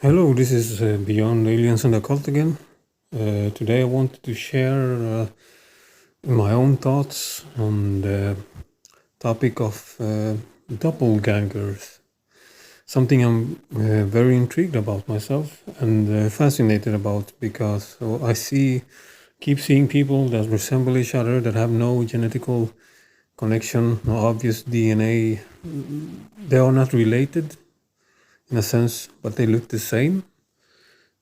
Hello, this is Beyond Aliens and Occult again. Today I wanted to share my own thoughts on the topic of doppelgangers. Something I'm very intrigued about myself and fascinated about because I keep seeing people that resemble each other that have no genetical connection, no obvious DNA. They are not related in a sense, but they look the same.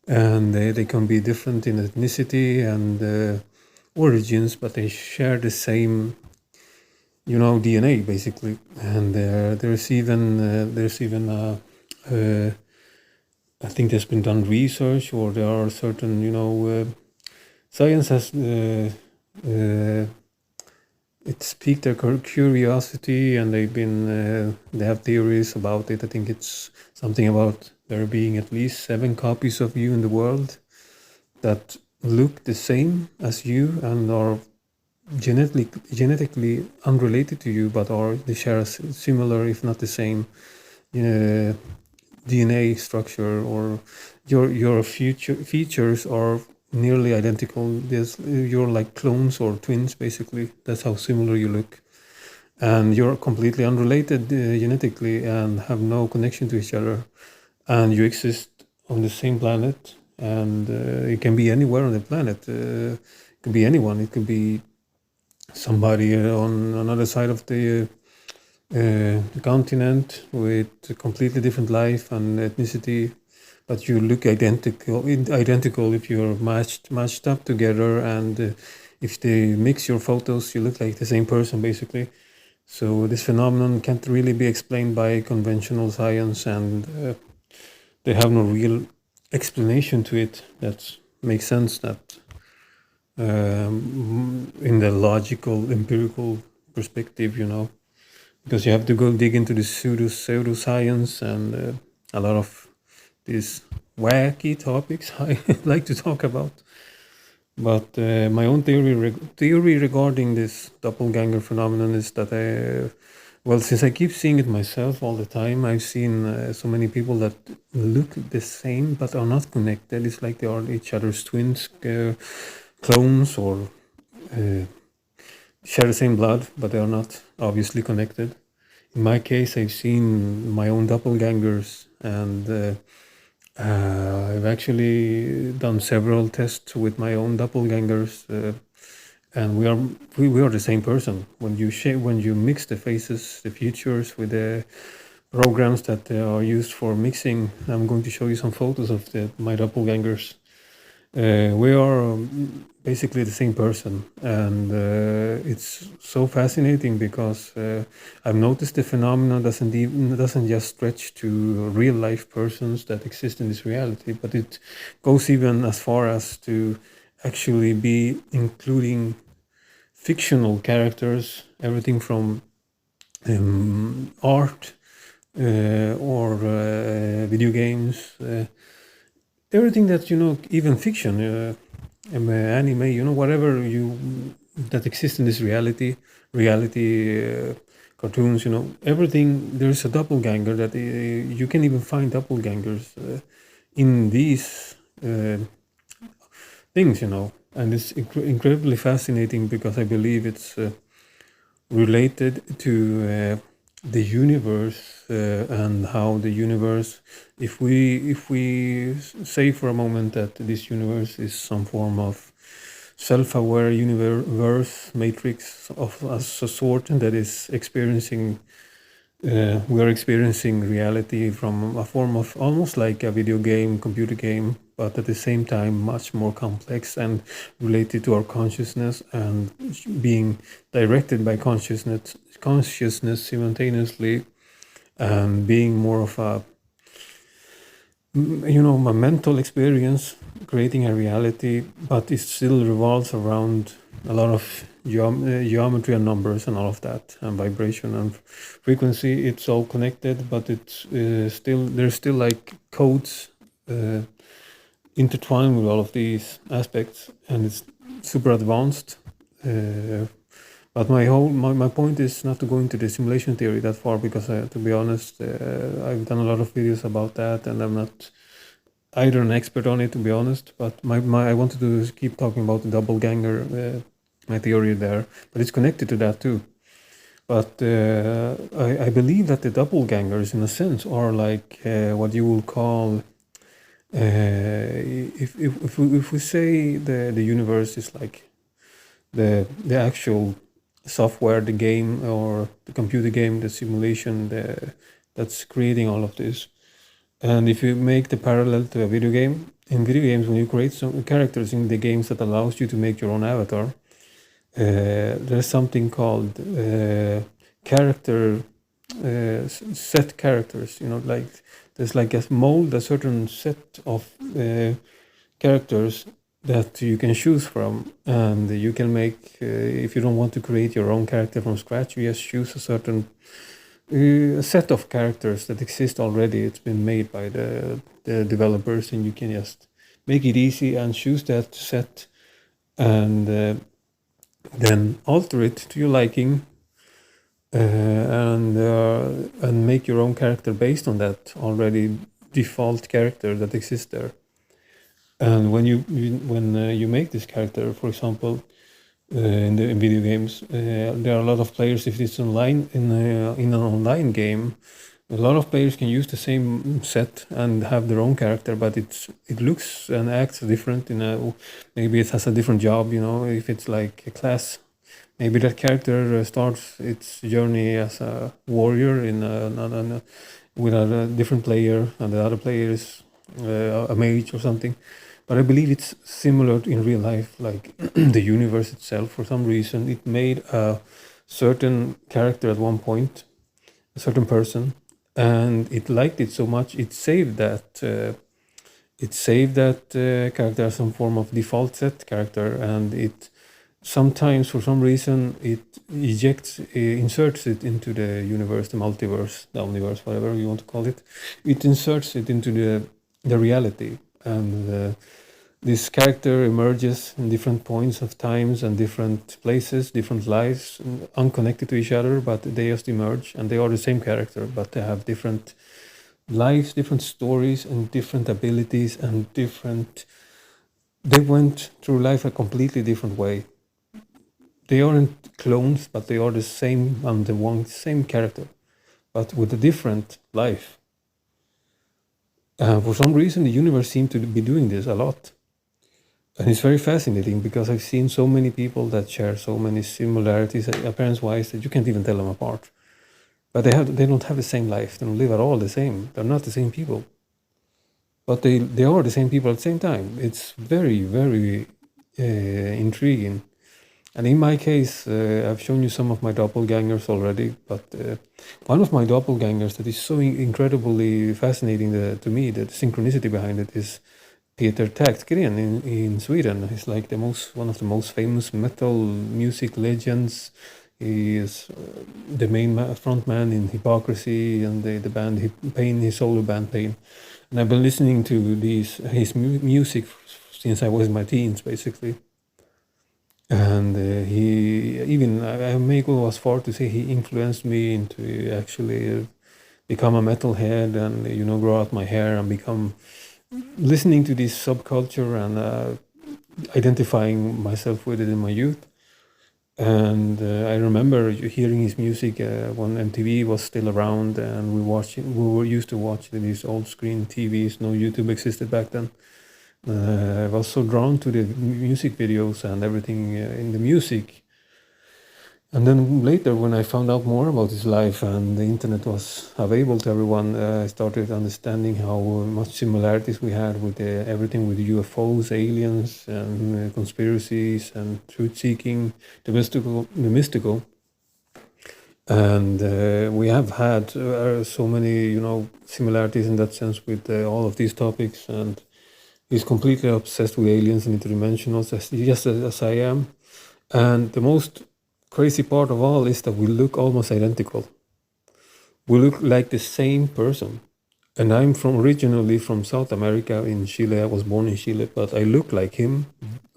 And they can be different in ethnicity and origins, but they share the same, DNA basically. And there's even I think there's been done research, or there are certain, science has it's piqued their curiosity, and they have theories about it. I think it's something about there being at least 7 copies of you in the world that look the same as you and are genetically unrelated to you, but they share a similar, if not the same, DNA structure, or your future features are nearly identical. You're like clones or twins, basically. That's how similar you look, and you're completely unrelated genetically and have no connection to each other, and you exist on the same planet, and it can be anywhere on the planet. It could be anyone. It could be somebody on another side of the continent with a completely different life and ethnicity, but you look identical if you're matched up together, and if they mix your photos, you look like the same person, basically. So this phenomenon can't really be explained by conventional science, and they have no real explanation to it that makes sense, that in the logical, empirical perspective, because you have to go dig into the pseudoscience and a lot of these wacky topics I like to talk about. But my own theory regarding this doppelganger phenomenon is that since I keep seeing it myself all the time, I've seen so many people that look the same but are not connected. It's like they are each other's twins, clones, or share the same blood, but they are not obviously connected. In my case, I've seen my own doppelgangers, and I've actually done several tests with my own doppelgangers, and we are the same person. When you mix the faces, the features with the programs that are used for mixing, I'm going to show you some photos of my doppelgangers. We are basically the same person, and it's so fascinating because I've noticed the phenomenon doesn't just stretch to real life persons that exist in this reality, but it goes even as far as to actually be including fictional characters, everything from art or video games. Everything that even fiction, anime, whatever that exists in this reality, cartoons, everything. There's a doppelganger that you can even find doppelgangers in these things, and it's incredibly fascinating because I believe it's related to the universe, and how the universe, if we say for a moment that this universe is some form of self-aware universe matrix of a sort that is experiencing we are experiencing reality from a form of almost like a video game, computer game, but at the same time much more complex and related to our consciousness, and being directed by consciousness simultaneously, and being more of a mental experience, creating a reality, but it still revolves around a lot of geometry and numbers and all of that, and vibration and frequency. It's all connected, but it's there's still like codes intertwined with all of these aspects, and it's super advanced. But my point is not to go into the simulation theory that far, because to be honest, I've done a lot of videos about that, and I'm not either an expert on it, to be honest, but I wanted to keep talking about the doppelganger, my theory there, but it's connected to that too. But I believe that the doppelgangers, in a sense, are like what you will call, if we say the universe is like the actual software, the game or the computer game, the simulation, that's creating all of this. And if you make the parallel to a video game, in video games, when you create some characters in the games that allows you to make your own avatar, there's something called character set characters. You know, like there's like a mold, a certain set of characters that you can choose from, and you can make. If you don't want to create your own character from scratch, you just choose a certain a set of characters that exist already. It's been made by the developers, and you can just make it easy and choose that set, and then alter it to your liking, and make your own character based on that already default character that exists there. And when you make this character, for example, in video games, there are a lot of players. If it's online in an online game, a lot of players can use the same set and have their own character, but it looks and acts different. Maybe it has a different job. You know, if it's like a class, maybe that character starts its journey as a warrior with a different player, and the other player is a mage or something. But I believe it's similar in real life, like the universe itself. For some reason, it made a certain character at one point, a certain person, and it liked it so much it saved that. Character as some form of default set character, and it sometimes, for some reason, it inserts it into the universe, the multiverse, the omniverse, whatever you want to call it. It inserts it into the reality, and this character emerges in different points of times and different places, different lives, unconnected to each other, but they just emerge, and they are the same character, but they have different lives, different stories, and different abilities, and they went through life a completely different way. They aren't clones, but they are the same and same character, but with a different life. For some reason, the universe seemed to be doing this a lot. And it's very fascinating because I've seen so many people that share so many similarities, appearance-wise, that you can't even tell them apart. But they don't have the same life. They don't live at all the same. They're not the same people. But they are the same people at the same time. It's very, very intriguing. And in my case, I've shown you some of my doppelgangers already, but one of my doppelgangers that is so incredibly fascinating to me, the synchronicity behind it, is Peter Tägtgren in Sweden. He's like one of the most famous metal music legends. He is the main frontman in Hypocrisy and the band Pain, his solo band Pain. And I've been listening to his music since I was in my teens, basically. And I may go as far to say he influenced me into actually become a metalhead and grow out my hair and become listening to this subculture and identifying myself with it in my youth. And I remember hearing his music when MTV was still around, and we were used to watch these old screen TVs. No YouTube existed back then. I was so drawn to the music videos and everything in the music. And then later, when I found out more about his life and the internet was available to everyone, I started understanding how much similarities we had with everything with UFOs, aliens, and conspiracies, and truth-seeking, the mystical. And we have had so many, similarities in that sense with all of these topics. And he's completely obsessed with aliens and interdimensionals, just as I am. And the most crazy part of all is that we look almost identical. We look like the same person. And I'm originally from South America, in Chile. I was born in Chile, but I look like him,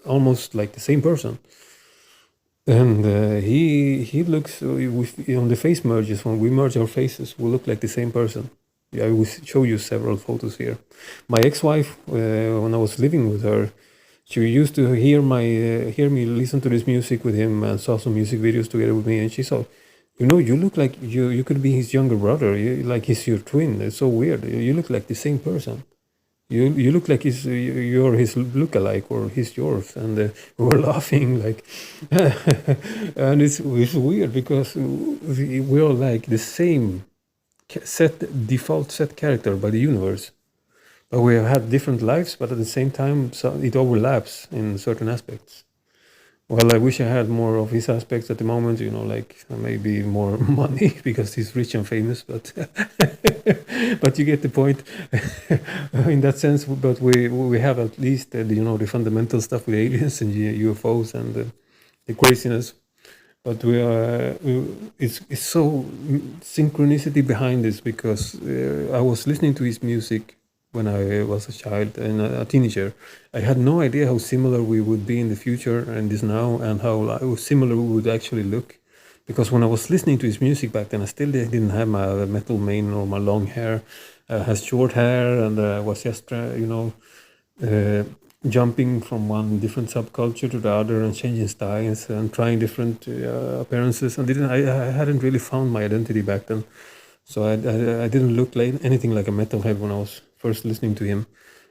almost like the same person. And he looks, on the face merges, when we merge our faces, we look like the same person. Yeah, I will show you several photos here. My ex-wife, when I was living with her, she used to hear me listen to this music with him and saw some music videos together with me, and she saw, you look like you could be his younger brother. Like he's your twin. It's so weird. You look like the same person. You look like you're his lookalike or he's yours, and we were laughing like, and it's weird because we're like the same default set character by the universe, but we have had different lives, but at the same time, so it overlaps in certain aspects. Well, I wish I had more of his aspects at the moment, like maybe more money because he's rich and famous, but but you get the point in that sense. But we have at least the fundamental stuff with aliens and UFOs and the craziness. But it's so synchronicity behind this because I was listening to his music when I was a child and a teenager. I had no idea how similar we would be in the future and this now, and how similar we would actually look. Because when I was listening to his music back then, I still didn't have my metal mane or my long hair. I had short hair, and I was just uh, jumping from one different subculture to the other and changing styles and trying different appearances. And I hadn't really found my identity back then, so I didn't look like anything like a metalhead when I was first listening to him.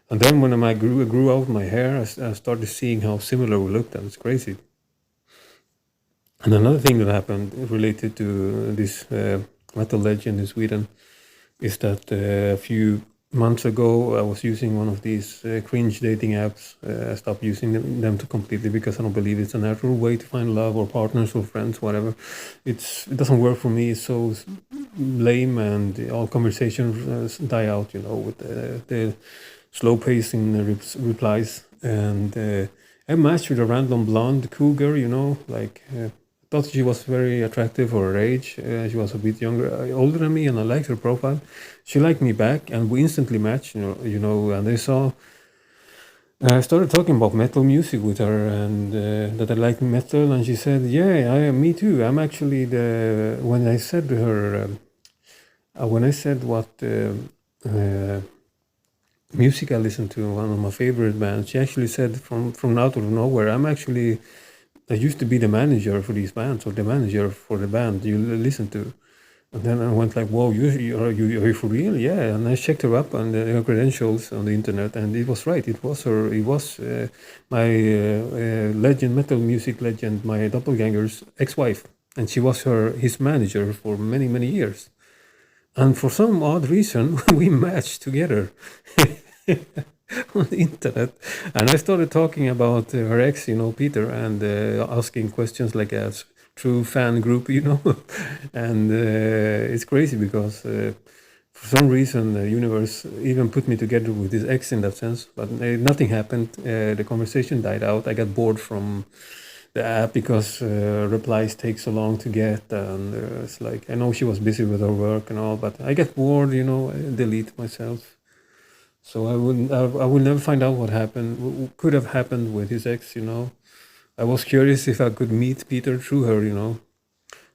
And then when I grew out my hair, I started seeing how similar we looked, and it's crazy. And another thing that happened related to this metal legend in Sweden is that a few months ago I was using one of these cringe dating apps. I stopped using them to completely because I don't believe it's a natural way to find love or partners or friends, whatever. It doesn't work for me. It's so lame, and all conversations die out, with the slow pacing replies. And I matched with a random blonde cougar, like. Thought she was very attractive for her age. She was a bit younger, older than me, and I liked her profile. She liked me back, and we instantly matched. And I started talking about metal music with her, and that I like metal, and she said, "Yeah, me too. I'm actually the." When I said to her, when I said what music I listened to, one of my favorite bands, she actually said from out of nowhere, I used to be the manager for these bands, or the manager for the band you listen to." And then I went like, "Whoa, are you for real?" Yeah, and I checked her up on her credentials on the internet, and it was right. It was her. It was my legend, metal music legend, my doppelganger's ex-wife, and she was his manager for many many years. And for some odd reason, we matched together on the internet. And I started talking about her ex, Peter, and asking questions like a true fan group, and it's crazy because for some reason the universe even put me together with his ex in that sense. But nothing happened. The conversation died out. I got bored from the app because replies take so long to get, and it's like I know she was busy with her work and all, but I get bored, I delete myself. So I will never find out what happened, could have happened with his ex. I was curious if I could meet Peter through her.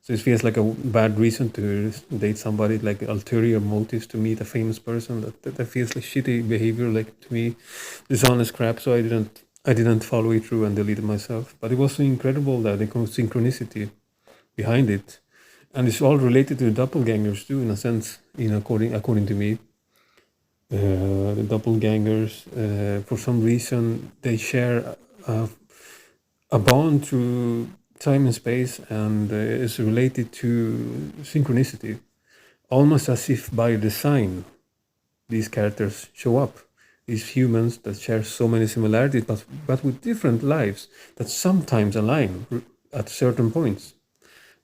So it feels like a bad reason to date somebody, like ulterior motives to meet a famous person. That feels like shitty behavior, like to me, dishonest crap. So I didn't follow it through and deleted myself. But it was incredible that the synchronicity behind it, and it's all related to the doppelgangers too, in a sense. According to me, the doppelgangers, for some reason, they share a bond through time and space, and is related to synchronicity, almost as if by design these characters show up. These humans that share so many similarities, but with different lives that sometimes align at certain points,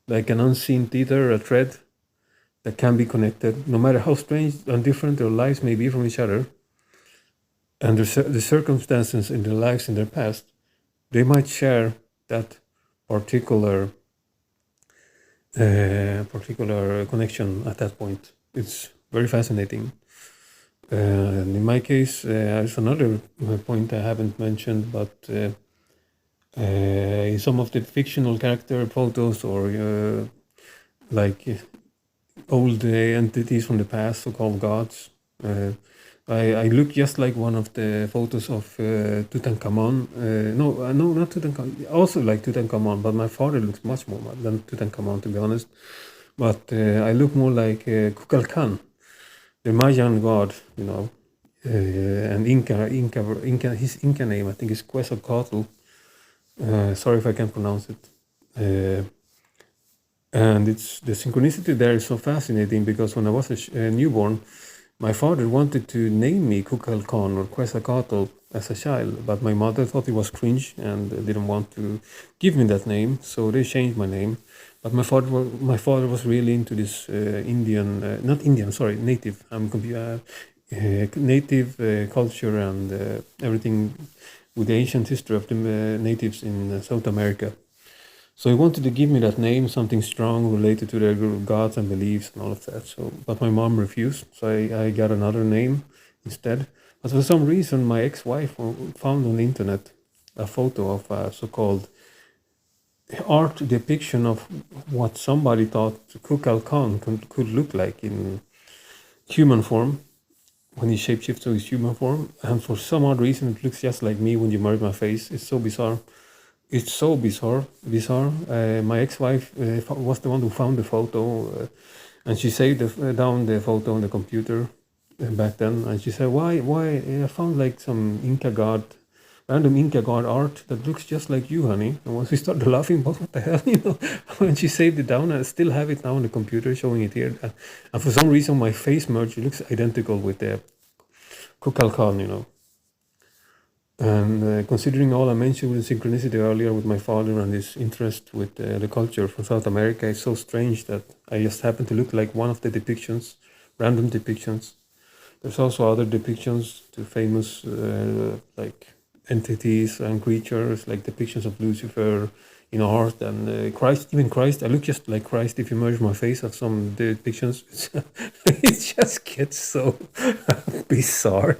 like an unseen tether, a thread that can be connected, no matter how strange and different their lives may be from each other, and the circumstances in their lives in their past, they might share that particular particular connection at that point. It's very fascinating. And in my case, there's another point I haven't mentioned, but in some of the fictional character photos, or like old entities from the past, so-called gods. I look just like one of the photos of Tutankhamun. No, not Tutankhamun. Also like Tutankhamun, but my father looks much more than Tutankhamun, to be honest. But I look more like Kukulkan, the Mayan god, and his Inca name, I think, is Quetzalcoatl. Sorry if I can't pronounce it. And it's the synchronicity there is so fascinating because when I was a newborn, my father wanted to name me Kukulkan or Quetzalcoatl as a child, but my mother thought it was cringe and didn't want to give me that name, so they changed my name. But my father was really into this not Indian, sorry, native. Native culture and everything with the ancient history of the natives in South America. So he wanted to give me that name, something strong related to their gods and beliefs and all of that. So, but my mom refused, so I got another name instead. But for some reason, my ex-wife found on the internet a photo of a so-called art depiction of what somebody thought Kukulkan could look like in human form when he shapeshifts to his human form. And for some odd reason, it looks just like me when you merge my face. It's so bizarre. It's so bizarre. My ex-wife was the one who found the photo, and she saved down the photo on the computer back then. And she said, "Why? I found like some random Inca god art that looks just like you, honey." And once we started laughing, what the hell, when she saved it down, I still have it now on the computer, showing it here. And for some reason, my face merge looks identical with the Kukulkan. And considering all I mentioned with synchronicity earlier with my father and his interest with the culture from South America, it's so strange that I just happen to look like one of the depictions, random depictions. There's also other depictions to famous like entities and creatures, like depictions of Lucifer in art and Christ. Even Christ, I look just like Christ if you merge my face of some depictions. It just gets so bizarre.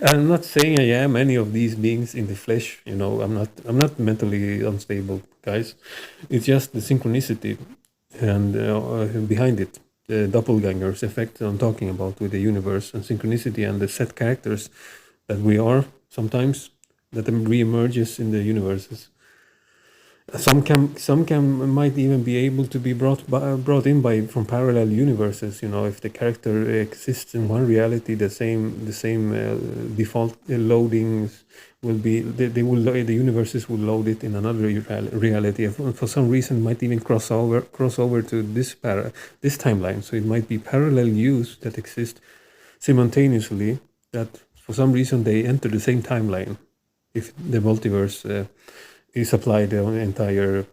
I'm not saying I am any of these beings in the flesh. I'm not mentally unstable, guys. It's just the synchronicity and behind it, the doppelgangers effect I'm talking about with the universe and synchronicity and the set characters that we are sometimes that re-emerges in the universes. Some might even be able to be brought in by from parallel universes. If the character exists in one reality, the same default loadings will be the universes will load it in another reality. For some reason, might even cross over to this timeline. So it might be parallel views that exist simultaneously. That for some reason they enter the same timeline. If the multiverse is applied on the entire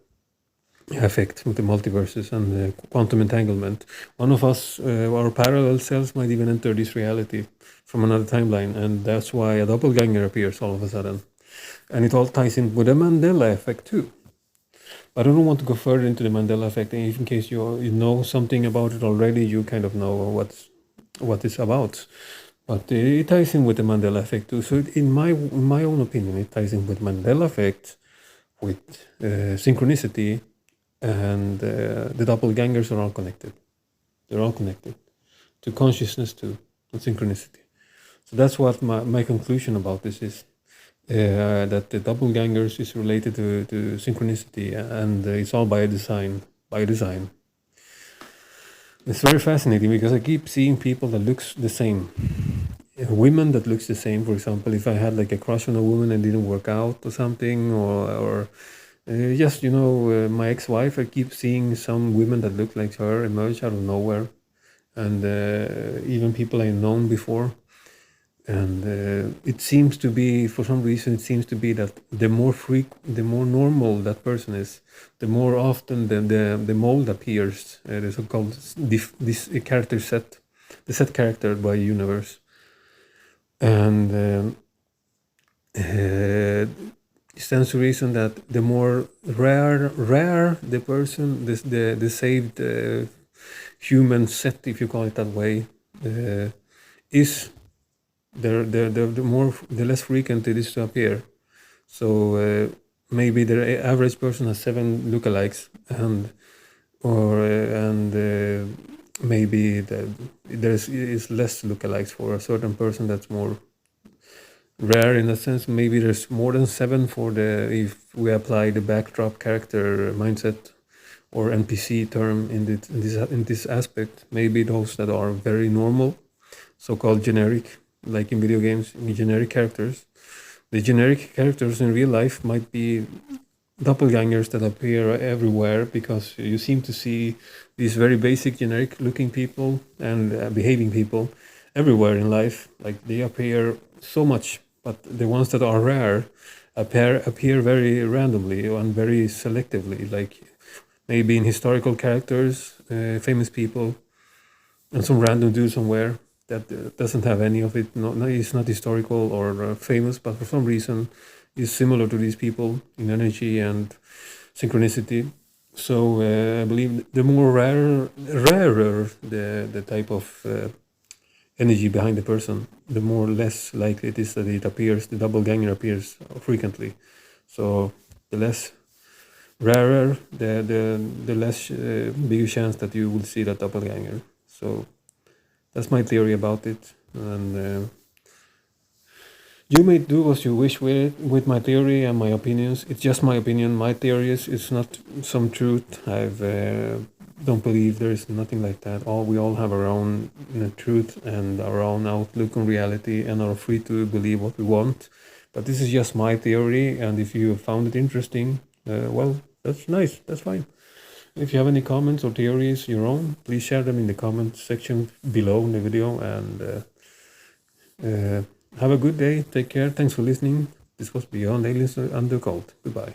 effect with the multiverses and the quantum entanglement. One of us, our parallel selves, might even enter this reality from another timeline, and that's why a doppelganger appears all of a sudden. And it all ties in with the Mandela effect too. But I don't want to go further into the Mandela effect. In case you know something about it already, you kind of know what it's about. But it ties in with the Mandela effect too. So in my own opinion, it ties in with Mandela effect, with synchronicity, and the doppelgangers are all connected. They're all connected to consciousness too, and synchronicity. So that's what my conclusion about this is. That the doppelgangers is related to synchronicity, and it's all by design. It's very fascinating because I keep seeing people that looks the same. Women that looks the same. For example, if I had like a crush on a woman and didn't work out or something, or just my ex-wife, I keep seeing some women that look like her emerge out of nowhere, and even people I've known before. And it seems to be, for some reason, it seems to be that the more normal that person is, the more often the mold appears. The so-called this character set, the set character by universe, and stands to reason that the more rare the person, the saved human set, if you call it that way, is. The less frequent it is to appear. So maybe the average person has 7 lookalikes, and maybe is less lookalikes for a certain person that's more rare in a sense. Maybe there's more than 7 for the if we apply the backdrop character mindset or NPC term in this aspect. Maybe those that are very normal, so-called generic, like in video games, generic characters. The generic characters in real life might be doppelgangers that appear everywhere, because you seem to see these very basic generic looking people and behaving people everywhere in life. Like they appear so much, but the ones that are rare appear very randomly and very selectively, like maybe in historical characters, famous people, and some random dude somewhere that doesn't have any of it. He's not historical or famous, but for some reason is similar to these people in energy and synchronicity. So I believe the more rarer the type of energy behind the person, the more less likely it is that it appears, the double ganger appears frequently. So the less rarer, the less bigger chance that you will see that doppelganger. So that's my theory about it, and you may do as you wish with my theory and my opinions. It's just my opinion, my theories. It's not some truth. I've don't believe there is nothing like that. We all have our own truth and our own outlook on reality, and are free to believe what we want. But this is just my theory, and if you found it interesting, well, that's nice. That's fine. If you have any comments or theories, your own, please share them in the comment section below in the video. And have a good day. Take care. Thanks for listening. This was Beyond Aliens and the Cult. Goodbye.